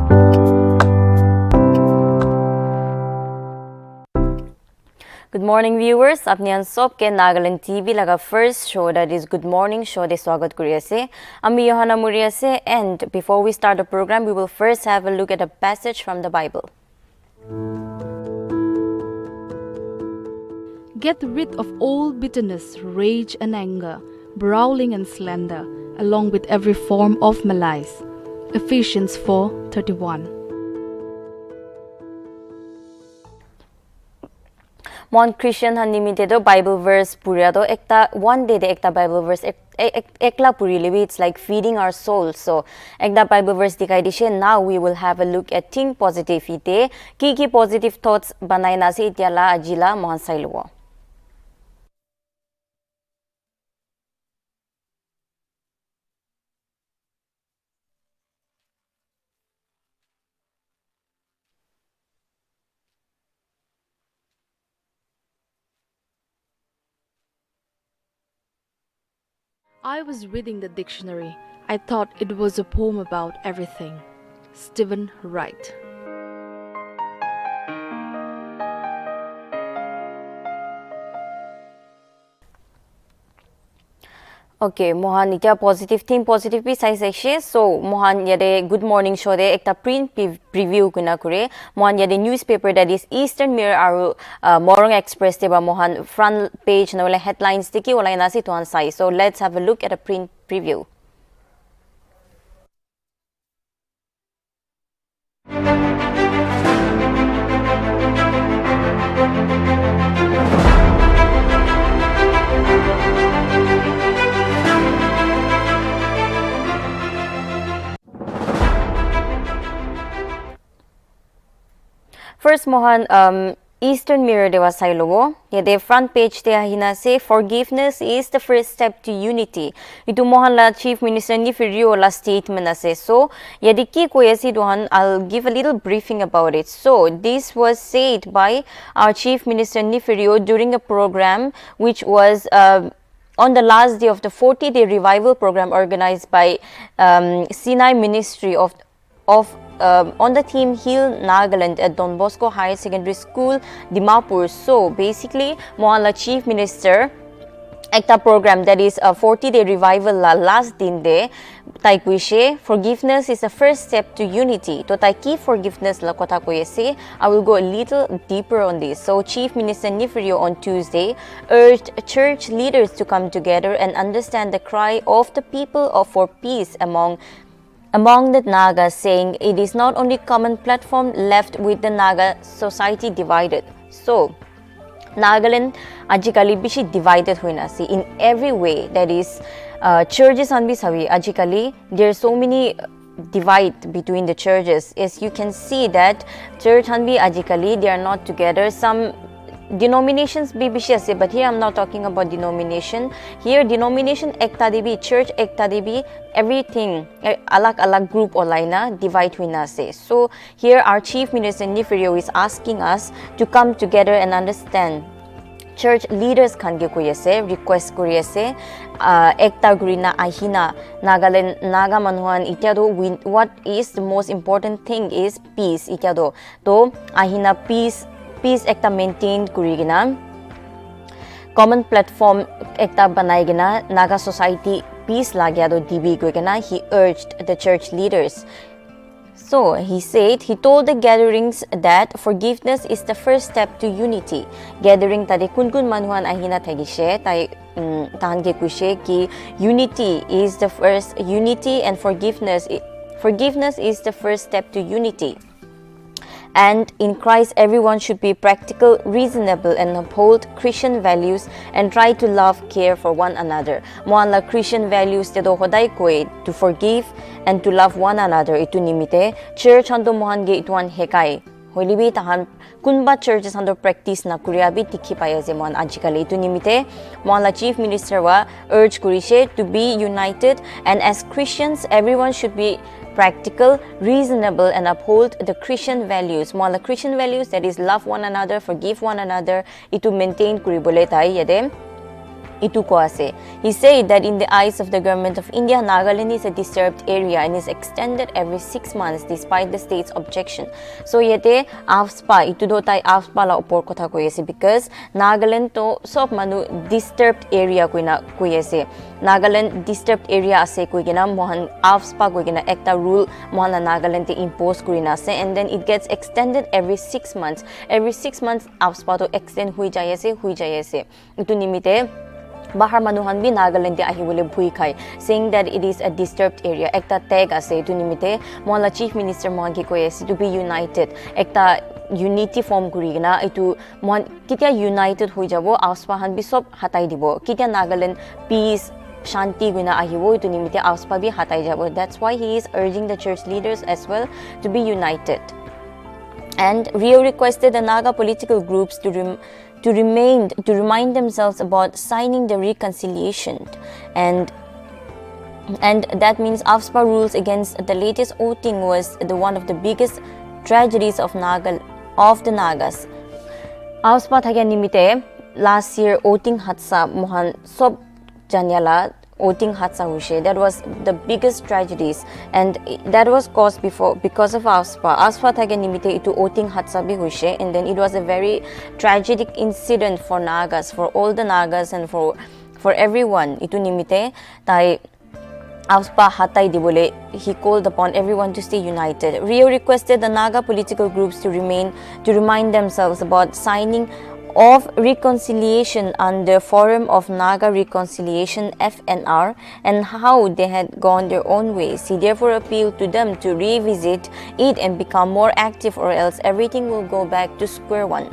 Good morning viewers, apni an sob ke Nagaland TV laga first show, that is Good Morning Show de swagat kuri ase. Ami Johanna muri ase, and before we start the program, we will first have a look at a passage from the Bible. Get rid of all bitterness, rage and anger, brawling and slander, along with every form of malice. Ephesians 4:31. Mon Christian han nimite do Bible verse pura do ekta one day de ekta Bible verse ekla puri lebi, it's like feeding our souls. So ekta Bible verse dikai dishe. Now we will have a look at think positive ite ki positive thoughts banai na se itiala ajila mon sailuo. I was reading the dictionary. I thought it was a poem about everything. Stephen Wright. Okay, Mohan ita positive thing positive pi sai section. So Mohan yade Good Morning Show de ekta print preview kuna kure. Mohan yade newspaper that is Eastern Mirror aru Morong Express de ba Mohan front page na wala headlines tiki wala na si tuan sai. So let's have a look at a print preview. First Mohan Eastern Mirror de wasai logo. Yade front page de hina say forgiveness is the first step to unity. Itu Mohan la Chief Minister ni firio la statement ase. So yade ki ko yasi dohan, I'll give a little briefing about it. So this was said by our Chief Minister ni firio during a program which was on the last day of the 40-day revival program organized by Sinai Ministry of on the theme Heal Nagaland at Don Bosco Higher Secondary School, Dimapur. So basically, Mohanla Chief Minister ekta program that is a 40-day revival la last din de tai kuishe forgiveness is the first step to unity. To tai ki forgiveness la kota koyese. I will go a little deeper on this. So Chief Minister Niferio on Tuesday urged church leaders to come together and understand the cry of the people for peace among the Naga, saying it is not only common platform left with the Naga society divided. So Nagaland ajikali bishi divided hoina si in every way, that is churches anbi sabi ajikali there are so many divide between the churches. As you can see that church hanbi ajikali they are not together. Some denominations be bishi, but here I'm not talking about denomination. Here denomination ekta debi, church ekta debi, everything alag group olaina divide huina se. So here our Chief Minister Niferio is asking us to come together and understand. Church leaders kan ge koyase request kuriase ekta gurina ahina Nagaland Naga manuhan ityado what is the most important thing is peace ityado to ahina peace ekta maintain kurigina common platform ekta banai gina Naga society peace lagya do dibi gina. He urged the church leaders. So he told the gatherings that forgiveness is the first step to unity. Gathering tade kun manuhan ahina tagishe tai tahan ge kushe ki unity and forgiveness is the first step to unity. And in Christ, everyone should be practical, reasonable, and uphold Christian values and try to love, care for one another. Moanla Christian values te do hoday koe to forgive and to love one another. Itu nimite church hando mohan ge ituan hekai. Holibi tahan kunba churches hando practice na kuriabi tikhi paya je mohan ajikali. Itu nimite moanla Chief Minister wa urge kurishe to be united, and as Christians, everyone should be practical, reasonable, and uphold the Christian values. Moala Christian values, that is love one another, forgive one another, itu maintain kuribole tai yade Itu ko ase. He said that in the eyes of the government of India, Nagaland is a disturbed area and is extended every 6 months despite the state's objection. So yete AFSPA itu do tai AFSPA la upor kotha koi ase because Nagaland to sob manu disturbed area koi ase. Nagaland disturbed area ase koi kina mohan AFSPA koi kina ekta rule mohan la Nagaland te impose kurina ase, and then it gets extended every 6 months. Every 6 months AFSPA to extend hui jai ase. Itu nimite bahar manuhan bi Nagaland te ahibole bhui khai, saying that it is a disturbed area. Ekta tag ase tu nimite mola chief minister mohan ki koi ase to be united. Ekta unity form kurigina itu mohan kitia united hoi jabo, AFSPA han bi sob hatai dibo. Kitia Nagaland peace shanti guina ahibo itu nimite AFSPA bi hatai jabo. That's why he is urging the church leaders as well to be united. And Rio requested the Naga political groups to remind themselves about signing the reconciliation, and that means AFSPA rules against the latest voting was one of the biggest tragedies of the Nagas. AFSPA thagya nimite last year voting hatsa mohan sob janyala voting hatsa huishe. That was the biggest tragedies, and that was caused because of AFSPA. AFSPA thagya nimite itu voting hatsa bi huishe, and then it was a very tragic incident for Nagas, for all the Nagas and for everyone. Itu nimite tai AFSPA hatai dibole. He called upon everyone to stay united. Rio requested the Naga political groups to remind themselves about signing of reconciliation under Forum of Naga Reconciliation (FNR) and how they had gone their own ways. He therefore appealed to them to revisit it and become more active, or else everything will go back to square one.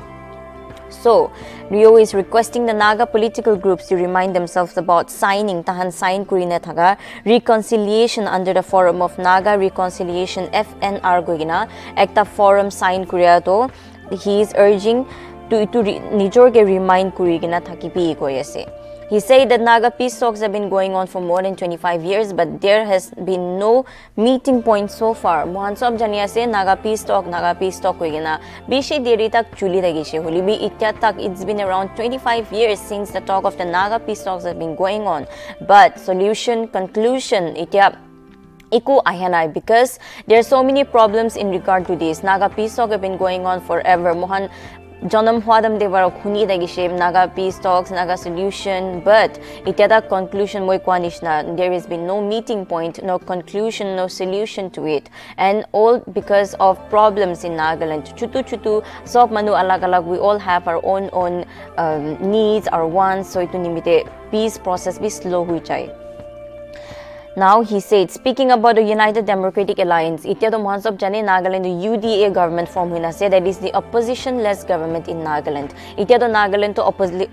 So, Rio is requesting the Naga political groups to remind themselves about signing tahan sign kurina thaga reconciliation under the Forum of Naga Reconciliation (FNR) goigina ekta forum sign kuria to he is urging to nijorge remind kurigina thakipi koyase. He said that Naga peace talks have been going on for more than 25 years, but there has been no meeting point so far. Mohan sob jania se Naga peace talk koigina bishi deri tak chuli dagishe holi bi itya tak. It's been around 25 years since the talk of the Naga peace talks have been going on, but conclusion itya Iku ahanai, because there are so many problems in regard to this. Naga peace talk have been going on forever. Mohan Janam Hwadam Devara Khuni Dagishe, Naga peace talks, Naga solution, but ityada conclusion moi kwanishna. There has been no meeting point, no conclusion, no solution to it, and all because of problems in Nagaland. Chutu sob manu alag, we all have our own needs, our wants, so itu nimite peace process be slow hui chai. Now he said, speaking about the United Democratic Alliance, itya to mohan sob jane Nagaland the UDA government form huina se, that is the opposition-less government in Nagaland. Itya to Nagaland to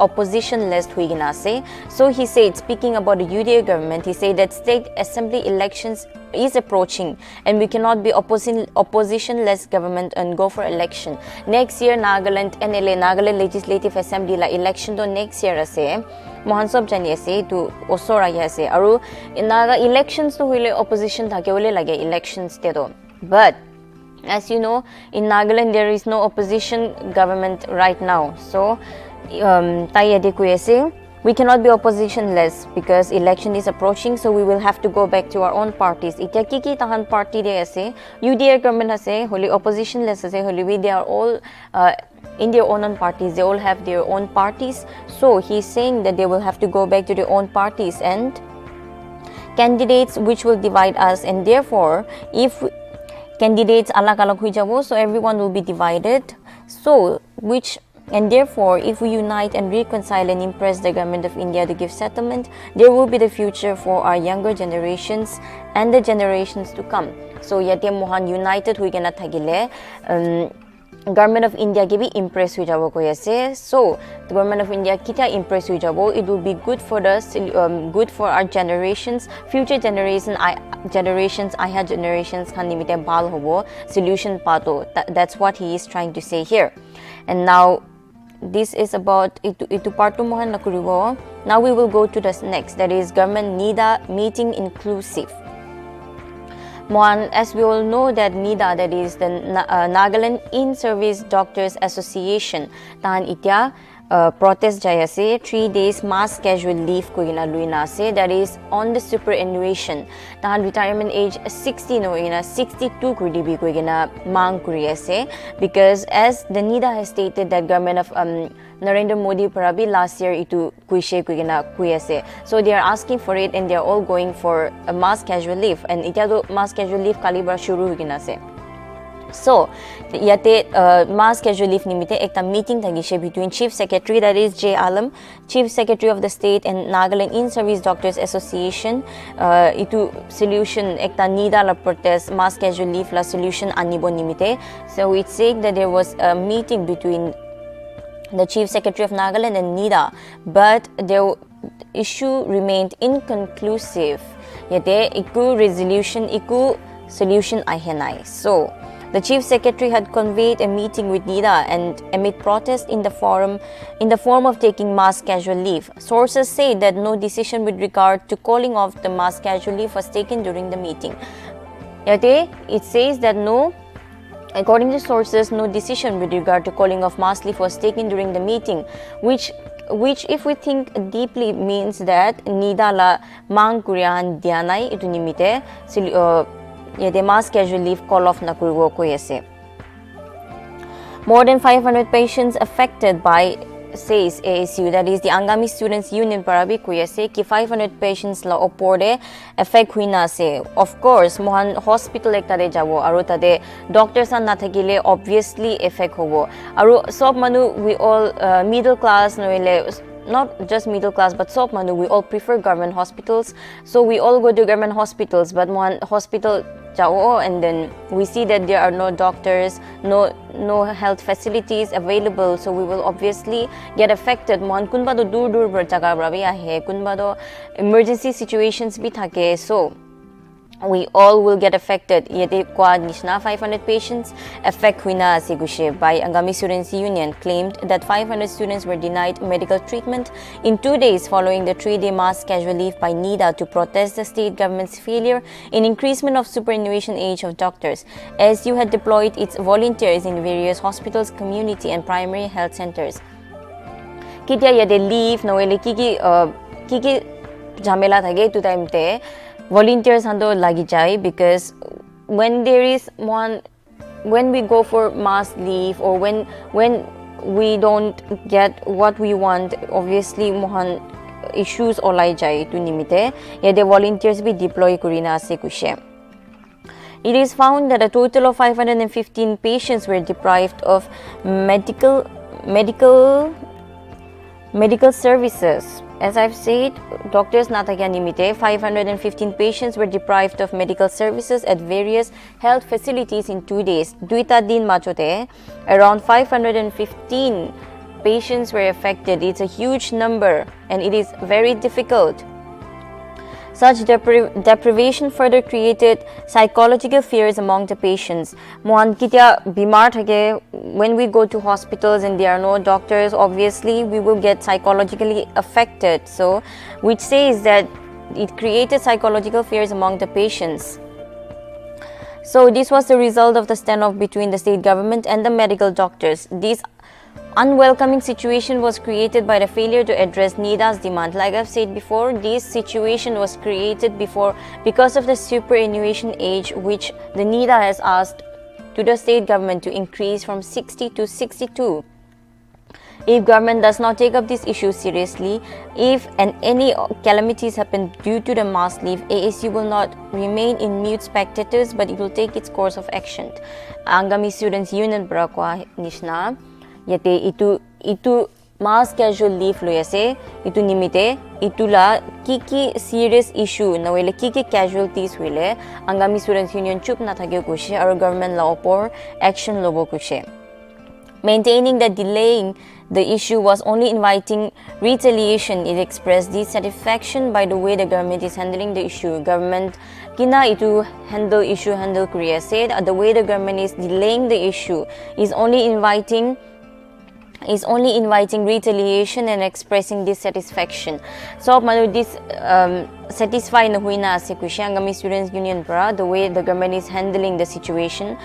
opposition-less huigina se. So he said, speaking about the UDA government, he said that state assembly elections is approaching and we cannot be opposition-less government and go for election. Next year Nagaland NLA Nagaland Legislative Assembly la election to next year ase. Mohan sob jani ase to osora ase aru naga elections to hule opposition thake hole lage elections te do. But as you know, in Nagaland there is no opposition government right now, so tai ade ku ase we cannot be opposition-less because election is approaching, so we will have to go back to our own parties. Itya kiki tahan party de ase UDA government ase holi opposition-less ase holi they are all in their own parties. They all have their own parties, so he's saying that they will have to go back to their own parties and candidates which will divide us, and therefore if candidates alag hui jabo, so everyone will be divided. So and therefore, if we unite and reconcile and impress the government of India to give settlement, there will be the future for our younger generations and the generations to come. So yate mohan united hui gana thagile government of India ke bhi impress hui jabo koi ase. So the government of India kita impress hui jabo, it will be good for us, good for our generations, future generations, aha generations kan nimite bal hobo solution pato. That's what he is trying to say here. And now this is about itu partu mohan nakuribo. Now we will go to the next, that is government NIDA meeting inclusive. Mohan, as we all know that NIDA, that is the Nagaland In-Service Doctors Association, tahan itya protest jai ase 3 days mass casual leave ko ina luina ase that is on the superannuation tahan retirement age 60 no ina 62 kuri dibi ko ina mang kuri ase because as the NIDA has stated that government of Narendra Modi Parabi last year itu kuishe ko ina kuiase so they are asking for it and they are all going for a mass casual leave and itya to mass casual leave kalibar shuru hugina ase. So, yate mass casual leave nimite ekta meeting thagishe between Chief Secretary that is J. Alam, Chief Secretary of the State and Nagaland In-Service Doctors Association itu solution ekta NIDA la protest mass casual leave la solution anibo nimite. So it's saying that there was a meeting between the Chief Secretary of Nagaland and NIDA but the issue remained inconclusive. Yate iku resolution iku solution ahenai. So the Chief Secretary had conveyed a meeting with NIDA and amid protest in the form of taking mass casual leave. Sources say that no decision with regard to calling off the mass casual leave was taken during the meeting. Yet it says that according to sources, no decision with regard to calling off mass leave was taken during the meeting, which if we think deeply means that NIDA la mang kuriyan dianai itu nimite yete mass casual leave call off na kuriwo ko ase. More than 500 patients affected by says ASU that is the Angami Students Union parabi kuyase ki 500 patients la oporde affect huina ase. Of course mohan hospital ekta re jabo aru tade doctors an na thakile obviously affect hobo aru sob manu we all middle class noile not just middle class but sob manu we all prefer government hospitals so we all go to government hospitals but one hospital jao and then we see that there are no doctors no health facilities available so we will obviously get affected mon kunba do dur bar jaga brabi ahe kunba do emergency situations bi thake so we all will get affected. Yete kwa nishna 500 patients affect huina sigushe by Angami Students Union claimed that 500 students were denied medical treatment in 2 days following the 3-day mass casual leave by NIDA to protest the state government's failure in increasement of superannuation age of doctors. ASU had deployed its volunteers in various hospitals, community and primary health centers. Kitya yede leave noele kiki jamela thage to time te volunteers hando lagi jai because when we go for mass leave or when we don't get what we want obviously mohan issues olai jai tu nimite yede volunteers be deploy kurina ase kushe. It is found that a total of 515 patients were deprived of medical services. As I've said, doctors natakya nimite 515 patients were deprived of medical services at various health facilities in 2 days. Duita din machote around 515 patients were affected. It's a huge number and it is very difficult. Such deprivation further created psychological fears among the patients. Mohan kitya bimar thake when we go to hospitals and there are no doctors, obviously we will get psychologically affected. So, which says that it created psychological fears among the patients. So, this was the result of the standoff between the state government and the medical doctors. This unwelcoming situation was created by the failure to address NIDA's demand. Like I've said before, this situation was created because of the superannuation age which the NIDA has asked to the state government to increase from 60 to 62. If government does not take up this issue seriously, if any calamities happen due to the mass leave, ASU will not remain in mute spectators but it will take its course of action. Angami Students Union Brakwa Nishna yate itu mass casual leave loyase itu nimite itula kiki serious issue na wele kiki casualties wele Angami Students Union chup na thage kushe or government law por action lobo kushe. Maintaining that delaying the issue was only inviting retaliation, it expressed dissatisfaction by the way the government is handling the issue. Government kina itu handle Korea said the way the government is delaying the issue is only inviting retaliation and expressing dissatisfaction. So manu this satisfy na huina ase Angami Students Union para the way the government is handling the situation.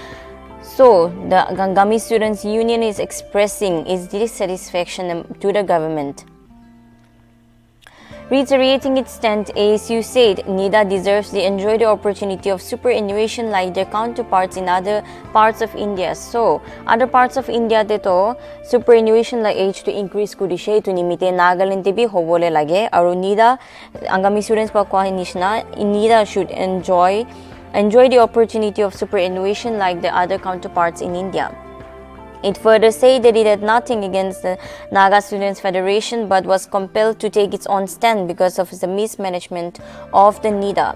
So the Gangami Students Union is expressing its dissatisfaction to the government. Reiterating its stand, ASU said NIDA deserves to enjoy the opportunity of superannuation like their counterparts in other parts of India. So, other parts of India to superannuation like age to increase kudishe to nimite Nagaland be hobole lage aru NIDA Angami students pa kwa nishna NIDA should enjoy the opportunity of superannuation like the other counterparts in India. It further said that it had nothing against the Naga Students Federation but was compelled to take its own stand because of the mismanagement of the NIDA.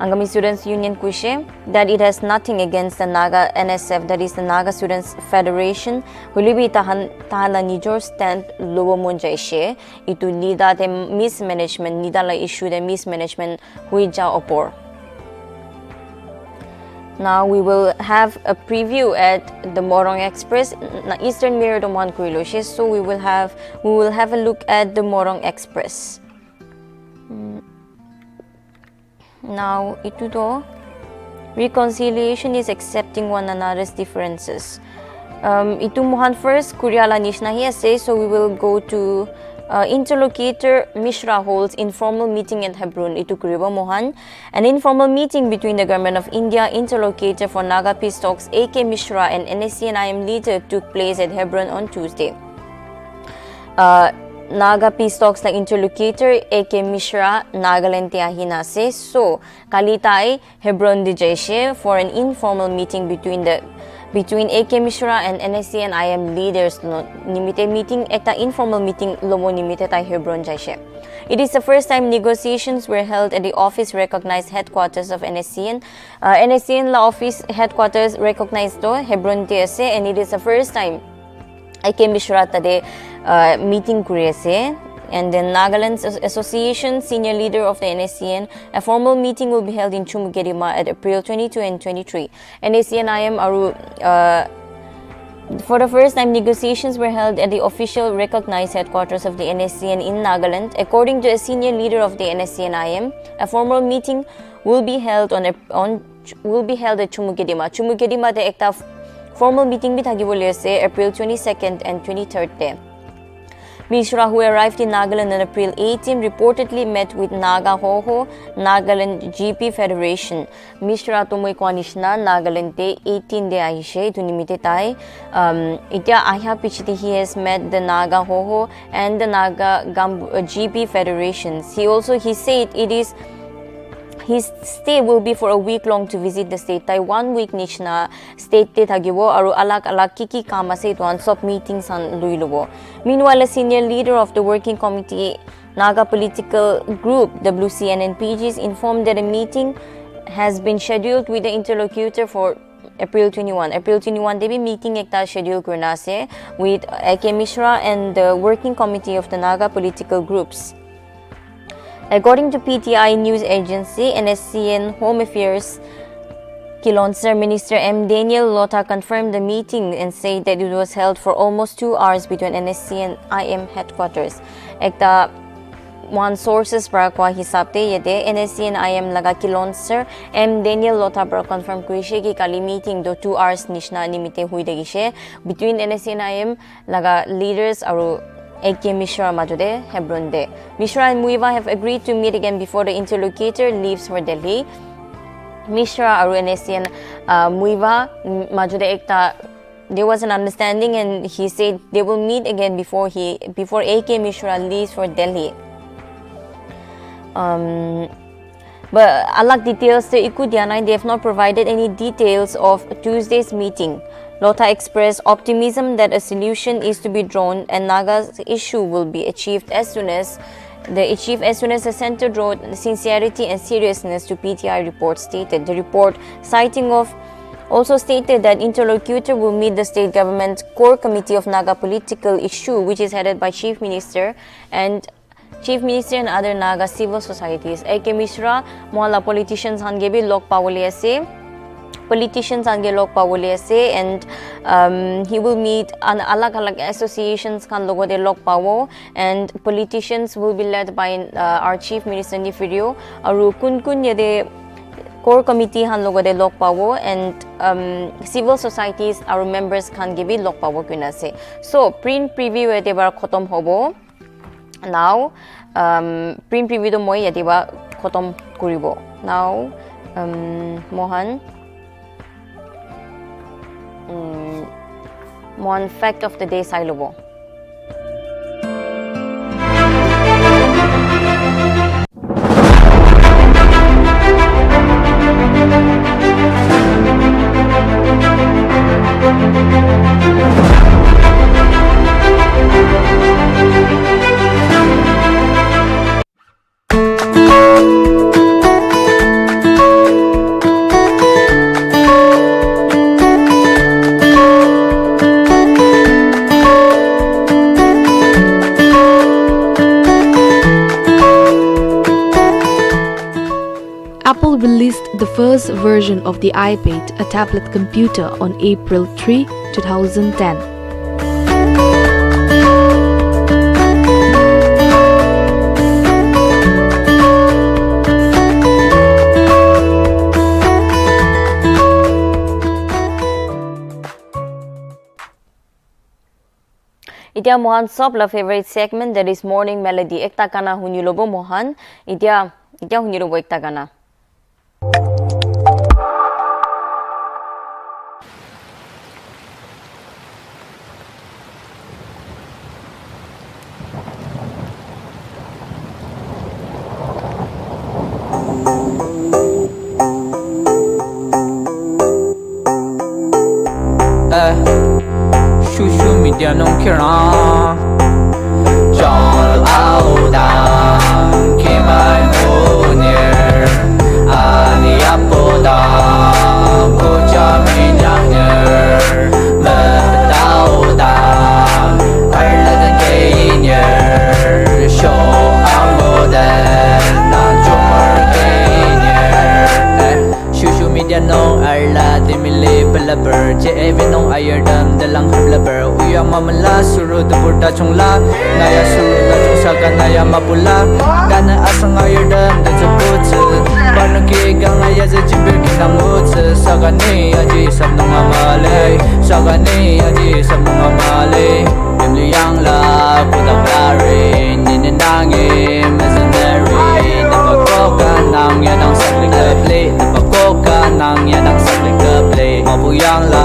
Angami Students Union kushe that it has nothing against the Naga NSF, that is the Naga Students Federation. Hulibi tahala nijor stand lowo monjaishe itu NIDA the mismanagement NIDA la issue the mismanagement huija opor. Now we will have a preview at the Morong Express. Eastern Mirror Doman Kuiloshe. So we will have a look at the Morong Express. Now ito reconciliation is accepting one another's differences. Ito muhan first Kuryala Nishna here say, so we will go to interlocutor Mishra holds informal meeting at Hebron. Itu Kuriba Mohan. An informal meeting between the government of India, interlocutor for Naga peace talks AK Mishra and NSCN-IM leader took place at Hebron on Tuesday. Naga peace talks like interlocutor AK Mishra Nagaland Ahina says so Kalitai Hebron Dijayshe for an informal meeting between AK Mishra and NSCN-IM leaders. Nimite meeting ekta informal meeting lomo nimite tai Hebron jayshe. It is the first time negotiations were held at the office recognized headquarters of NSCN. NSCN la office headquarters recognized to Hebron TSA, and it is the first time AK Mishra tade meeting kuriase. And then Nagaland Association senior leader of the NSCN, a formal meeting will be held in Chumugerima at April 22 and 23. NSCN-IM aru for the first time negotiations were held at the official recognized headquarters of the NSCN in Nagaland. According to a senior leader of the NSCN-IM, a formal meeting will be held at Chumugerima. Chumugerima de ekta formal meeting bi thagi bole ase April 22nd and 23rd day. Mishra, who arrived in Nagaland on April 18, reportedly met with Naga Hoho, Nagaland GP Federation. Mishra tumoi kwanishna Nagaland de 18 de aishe to nimite tai. Itya ahya pichiti he has met the Naga Hoho and the Naga GP Federations. He said his stay will be for a week long to visit the state. 1 week nishna state te thagibo aru alak kiki kama se to sub meetings an luilubo. Meanwhile, a senior leader of the working committee Naga political group WCN and PGs informed that a meeting has been scheduled with the interlocutor for April 21. April 21 they be meeting ekta schedule kurna se with AK Mishra and the working committee of the Naga political groups. According to PTI news agency, NSCN Home Affairs Kilonser Minister M. Daniel Lota confirmed the meeting and said that it was held for almost 2 hours between NSC and IM headquarters. Ekta one sources para kwa hisab te yede NSC and IM laga Kilonser M. Daniel Lota para confirm kurishe ki kali meeting do 2 hours nishna nimite hui degishe between NSC and IM laga leaders aru AK Mishra Majude Hebron de. Mishra and Muiva have agreed to meet again before the interlocutor leaves for Delhi. Mishra aru NSCN Muiva Majude ekta there was an understanding and he said they will meet again before AK Mishra leaves for Delhi. But alak details to Ikudiana, they have not provided any details of Tuesday's meeting. Lota expressed optimism that a solution is to be drawn and Naga's issue will be achieved as soon as the center drew sincerity and seriousness to PTI report stated. The report also stated that interlocutor will meet the state government core committee of Naga political issue, which is headed by Chief Minister and other Naga civil societies. AK Mishra mohalla politicians hangebi lok pawole ase. Politicians ange lok pawole ase and he will meet an alag associations kan logo de lok pawo and politicians will be led by our Chief Minister Nifirio aru kun yede core committee han logo de lok pawo and civil societies our members can give it lock power kuna se. So print preview edebar khotom hobo. Now print preview to moi edebar khotom kuribo. Now Mohan Mohan fact of the day sailobo. Apple released the first version of the iPad, a tablet computer, on April 3, 2010. Itia Mohan sob la favorite segment, that is morning melody. Ekta kana hunilobo Mohan. Itia hunilobo ekta kana. Shushu media nong kira Jol audang Kimai munir Ani apoda Kucha minyanyer Metaudang Arlagan kainyer Show amodan Nang chumar kainyer Shushu media nong arla Dimili balaber Jeevi nong ayerdam Dalang hablaber Uyang mamala Suru dupurda chungla Naya suru da chungsa Naya mapula Kana asang ayerdam Da zaputsu Parang kigang ayaza Jimbir kinamutsu Sagani aji sab nong amalay Sagani aji sab nong amalay Dimli yang la Putak lari Nininangi Mercenary Napakoka Nang yanang sagling na play Napakoka Nang yanang sagling na play Mapuyang la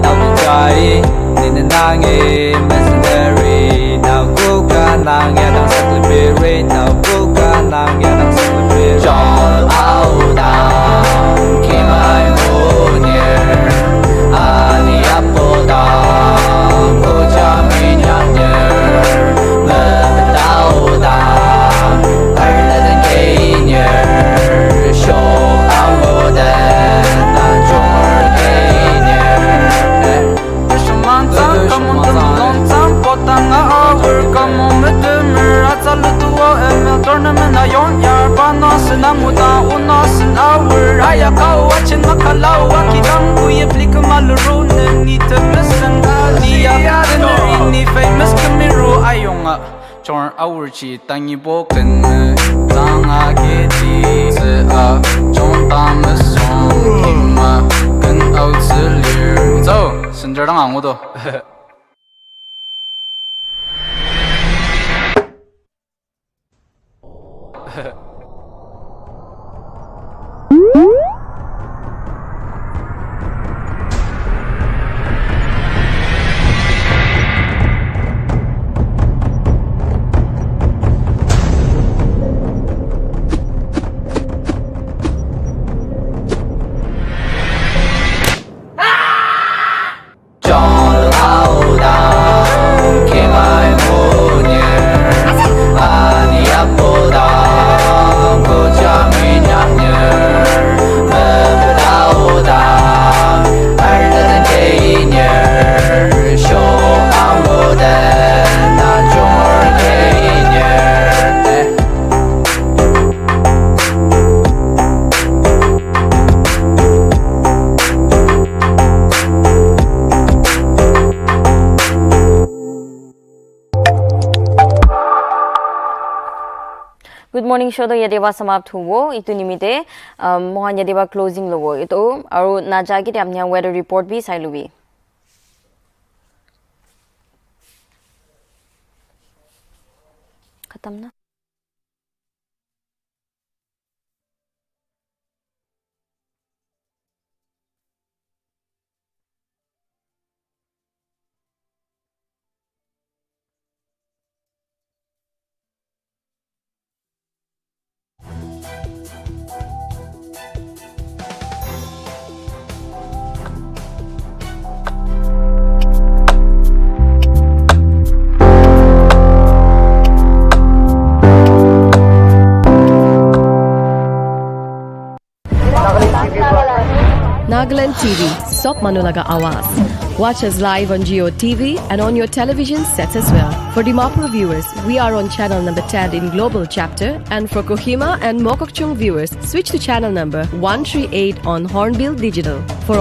Tao di jai Nininangi Mercenary Napakoka Nang yanang sagling biri Napakoka Nang yanang sagling biri Jol audang Kimai munir Ani apodang Kucha minyanyer Metaudang Arladan kainyer Show amodan Nang chumar kainyer Dushamantang Kamundan lontang Potang aawar Kamumedumir Atsalutuwa Emel tournament Ayon yar Panasin amuda Unasin awar Ayakaw Achin makalaw Akidang kuya Plika malaro Nita besan Niya Dinari Ni famous kamiru Ayonga Chorn awar chi Tangi boken Tanga kiti Zi a Chong tamas Chong Kima Ken au zi lir Zao Senjerdang angudo Jol audang Kimai munir Ani apodang Kucha minyanyer Good morning show to yadewa समाप्त हुओ इतु निमिते Mohan yadewa closing लोगो इतो और ना जाके ते अपने weather report भी साइलुबी खत्म ना Nagaland TV, Sop Manulaga Awas. Watch us live on Geo TV and on your television sets as well. For Dimapur viewers, we are on channel number 10 in Global Chapter, and for Kohima and Mokokchung viewers, switch to channel number 138 on Hornbill Digital. For